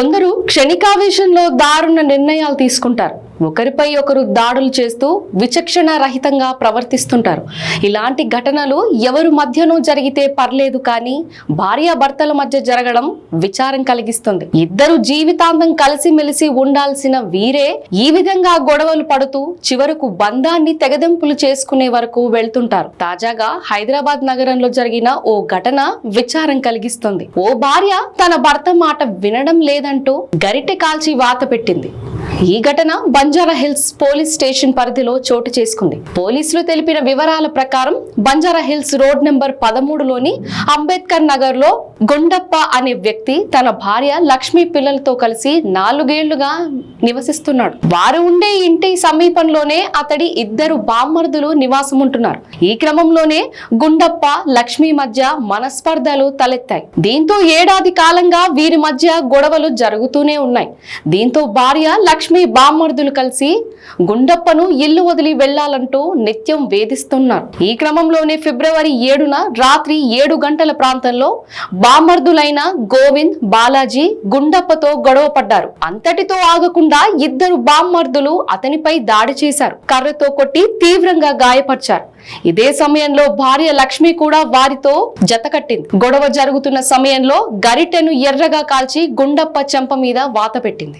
కొందరు క్షణికావేశంలో దారుణ నిర్ణయాలు తీసుకుంటారు. ఒకరిపై ఒకరు దాడులు చేస్తూ విచక్షణ రహితంగా ప్రవర్తిస్తుంటారు. ఇలాంటి ఘటనలు ఎవరి మధ్యనో జరిగితే పర్లేదు, కానీ భార్యాభర్తల మధ్య జరగడం విచారం కలిగిస్తుంది. ఇద్దరు జీవితాంతం కలిసిమెలిసి ఉండాల్సిన వీరే ఈ విధంగా గొడవలు పడుతూ చివరకు బంధాన్ని తెగదెంపులు చేసుకునే వరకు వెళ్తుంటారు. తాజాగా హైదరాబాద్ నగరంలో జరిగిన ఓ ఘటన విచారం కలిగిస్తుంది. ఓ భార్య తన భర్త మాట వినడం లేదంటూ గరిటె కాల్చి వాత పెట్టింది. ఈ ఘటన బంజారా హిల్స్ పోలీస్ స్టేషన్ పరిధిలో చోటు చేసుకుంది. పోలీసులు తెలిపిన వివరాల ప్రకారం బంజారా హిల్స్ రోడ్ నెంబర్ 13లోని అంబేద్కర్ నగర్ లో గుండప్ప అనే వ్యక్తి తన భార్య లక్ష్మి పిల్లలతో కలిసి 4 ఏళ్లుగా నివసిస్తున్నాడు. వారు ఉండే ఇంటి సమీపంలోనే అతడి ఇద్దరు బామ్మర్దులు నివాసం ఉంటున్నారు. ఈ క్రమంలోనే గుండప్ప లక్ష్మి మధ్య మనస్పర్ధలు తలెత్తాయి. దీంతో ఏడాది కాలంగా వీరి మధ్య గొడవలు జరుగుతూనే ఉన్నాయి. దీంతో భార్య లక్ష్మి బామ్మర్దులు కలిసి గుండప్పను ఇల్లు వదిలి వెళ్లాలంటూ నిత్యం వేధిస్తున్నారు. ఈ క్రమంలోనే ఫిబ్రవరి 7న రాత్రి 7 గంటల ప్రాంతంలో బామ్మర్దులైన గోవింద్, బాలాజీ గుండప్పతో గొడవ పడ్డారు. అంతటితో ఆగకుండా ఇద్దరు బామ్మర్దులు అతనిపై దాడి చేశారు. కర్రతో కొట్టి తీవ్రంగా గాయపరిచారు. ఇదే సమయంలో భార్య లక్ష్మి కూడా వారితో జతకట్టింది. గొడవ జరుగుతున్న సమయంలో గరిటెను ఎర్రగా కాల్చి గుండప్ప చెంప మీద వాత పెట్టింది.